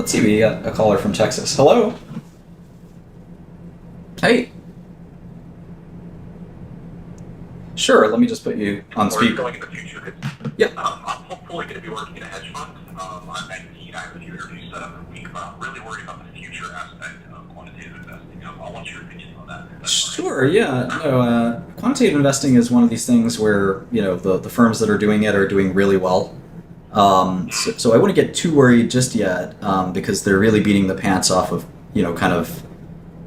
Let's see, we got a caller from Texas. Hello? Hey. Sure, let me just put you on speaker. Going in the future, Yeah. I'm hopefully going to be working in a hedge fund. I'm 19. I have a few interviews set up for a week, but I'm really worried about the future aspect of quantitative investing. I want your opinion on that. Sure, yeah. No, quantitative investing is one of these things where, the firms that are doing it are doing really well. So I wouldn't get too worried just yet, because they're really beating the pants off of, kind of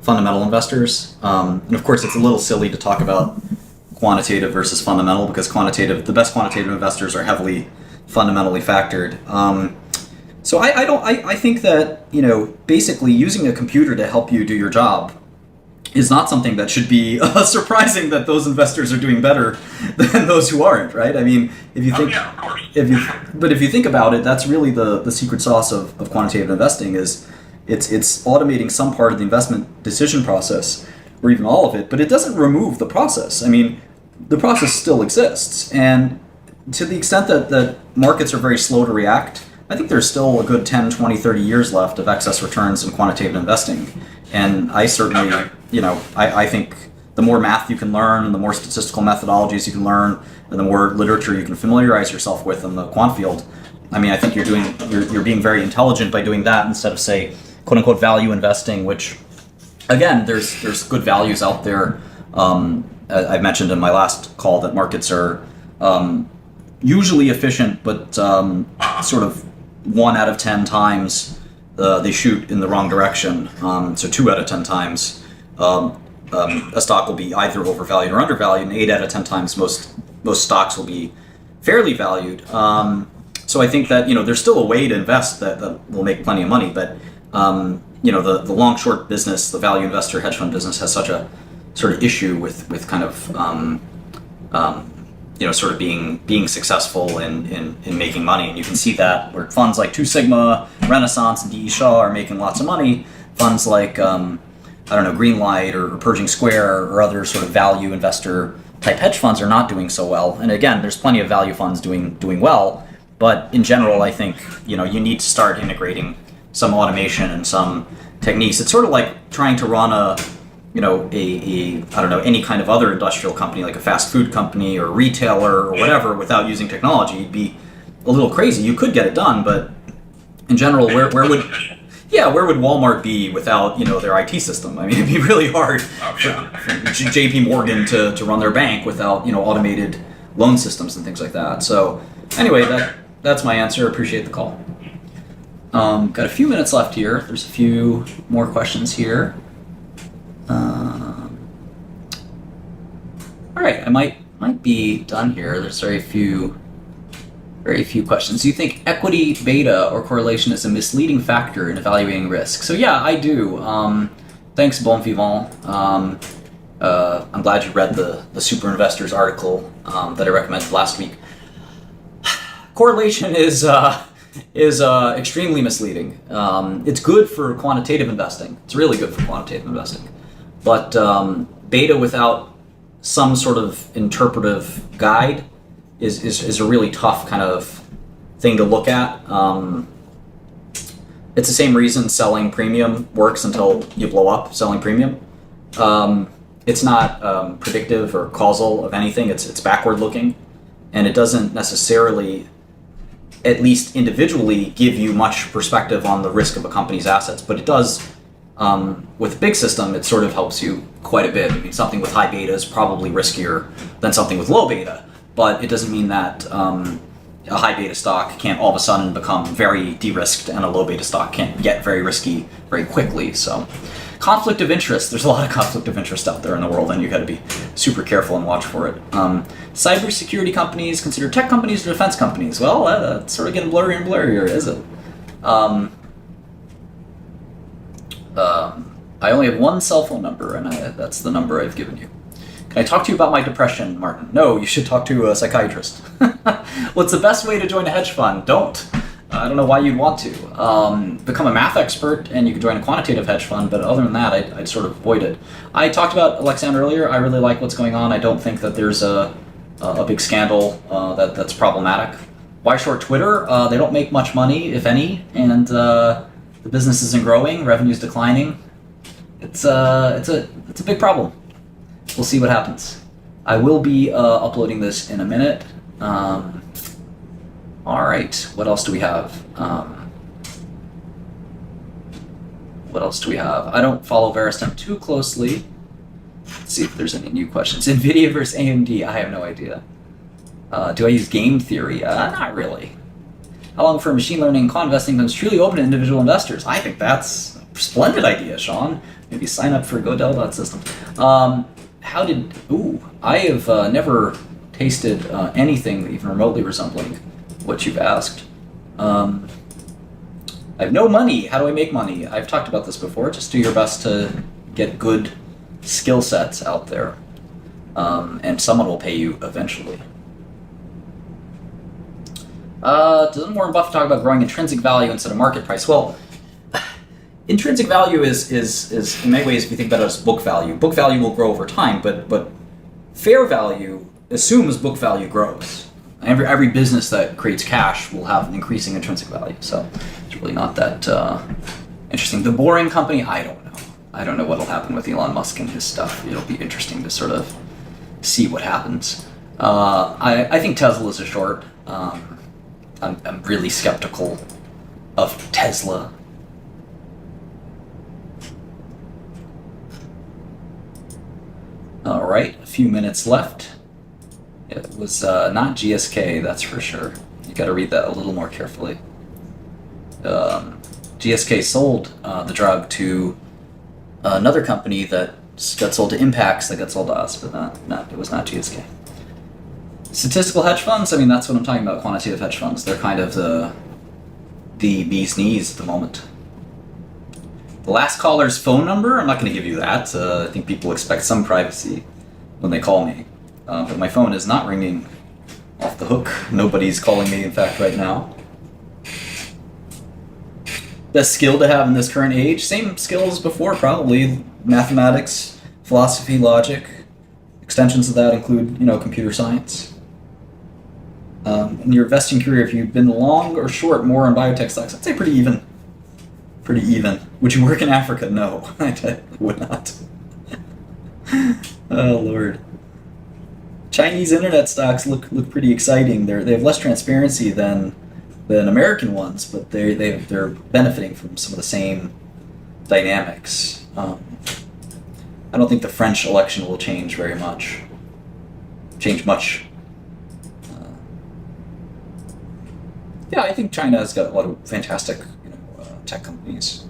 fundamental investors. And of course, it's a little silly to talk about quantitative versus fundamental because the best quantitative investors are heavily fundamentally factored. So I think that, basically using a computer to help you do your job is not something that should be surprising that those investors are doing better than those who aren't, right? I mean, if you think, yeah, of course. if you think about it, that's really the secret sauce of quantitative investing is it's automating some part of the investment decision process or even all of it, but it doesn't remove the process. I mean, the process still exists, and to the extent that markets are very slow to react, I think there's still a good 10, 20, 30 years left of excess returns in quantitative investing. And I certainly, I think the more math you can learn and the more statistical methodologies you can learn and the more literature you can familiarize yourself with in the quant field, I mean, I think you're being very intelligent by doing that instead of, say, quote unquote value investing, which again, there's good values out there. I mentioned in my last call that markets are usually efficient, but sort of 1 out of 10 times they shoot in the wrong direction. So 2 out of 10 times a stock will be either overvalued or undervalued, and 8 out of 10 times most stocks will be fairly valued. So I think that there's still a way to invest that will make plenty of money, but the long short business, the value investor hedge fund business has such a sort of issue with kind of sort of being successful in making money, and you can see that where funds like Two Sigma, Renaissance, and DE Shaw are making lots of money. Funds like Greenlight or Pershing Square or other sort of value investor type hedge funds are not doing so well. And again, there's plenty of value funds doing well, but in general, I think you need to start integrating some automation and some techniques. It's sort of like trying to run any kind of other industrial company like a fast food company or retailer or whatever without using technology. You'd be a little crazy. You could get it done, but in general, where would Walmart be without their IT system? I mean, it'd be really hard for JP Morgan to run their bank without automated loan systems and things like that. So anyway, that's my answer. Appreciate the call. Got a few minutes left here. There's a few more questions here. All right, I might be done here. There's very few questions. Do you think equity beta or correlation is a misleading factor in evaluating risk? So yeah, I do. Thanks, Bon Vivant. I'm glad you read the Super Investors article that I recommended last week. Correlation is extremely misleading. It's good for quantitative investing. It's really good for quantitative investing. But beta without some sort of interpretive guide is a really tough kind of thing to look at. It's the same reason selling premium works until you blow up selling premium. It's not predictive or causal of anything. It's backward looking, and it doesn't necessarily, at least individually, give you much perspective on the risk of a company's assets, but it does. With a big system, it sort of helps you quite a bit. I mean, something with high beta is probably riskier than something with low beta, but it doesn't mean that a high beta stock can't all of a sudden become very de-risked and a low beta stock can't get very risky very quickly. So conflict of interest, there's a lot of conflict of interest out there in the world, and you got to be super careful and watch for it. Cybersecurity companies considered tech companies or defense companies? Well, that's sort of getting blurrier and blurrier, is it? I only have one cell phone number, and that's the number I've given you. Can I talk to you about my depression, Martin? No, you should talk to a psychiatrist. What's the best way to join a hedge fund? Don't. I don't know why you'd want to. Become a math expert, and you could join a quantitative hedge fund, but other than that, I'd sort of avoid it. I talked about Alexander earlier. I really like what's going on. I don't think that there's a big scandal that's problematic. Why short Twitter? They don't make much money, if any, and The business isn't growing, revenue's declining. It's a big problem. We'll see what happens. I will be uploading this in a minute. All right, what else do we have? What else do we have? I don't follow Veristem too closely. Let's see if there's any new questions. NVIDIA versus AMD, I have no idea. Do I use game theory? Not really. How long for machine learning quant investing becomes truly open to individual investors? I think that's a splendid idea, Sean. Maybe sign up for Godel.system. I have never tasted anything even remotely resembling what you've asked. I have no money. How do I make money? I've talked about this before. Just do your best to get good skill sets out there, and someone will pay you eventually. Doesn't Warren Buffett talk about growing intrinsic value instead of market price? Well, intrinsic value is in many ways, if you think about it as book value will grow over time, but fair value assumes book value grows. Every business that creates cash will have an increasing intrinsic value, so it's really not that interesting. The Boring Company, I don't know. I don't know what'll happen with Elon Musk and his stuff. It'll be interesting to sort of see what happens. I think Tesla's a short. I'm really skeptical of Tesla. All right, a few minutes left. It was not GSK, that's for sure. You got to read that a little more carefully. GSK sold the drug to another company that got sold to Impax, that got sold to us, but it was not GSK. Statistical hedge funds, I mean, that's what I'm talking about, quantitative hedge funds. They're kind of the bee's knees at the moment. The last caller's phone number, I'm not going to give you that. I think people expect some privacy when they call me. But my phone is not ringing off the hook. Nobody's calling me, in fact, right now. Best skill to have in this current age? Same skills before, probably. Mathematics, philosophy, logic. Extensions of that include, computer science. In your investing career, have you been long or short more on biotech stocks? I'd say pretty even. Pretty even. Would you work in Africa? No, I would not. Oh, Lord. Chinese internet stocks look pretty exciting. They have less transparency than American ones, but they're benefiting from some of the same dynamics. I don't think the French election will change very much. Yeah, I think China has got a lot of fantastic tech companies.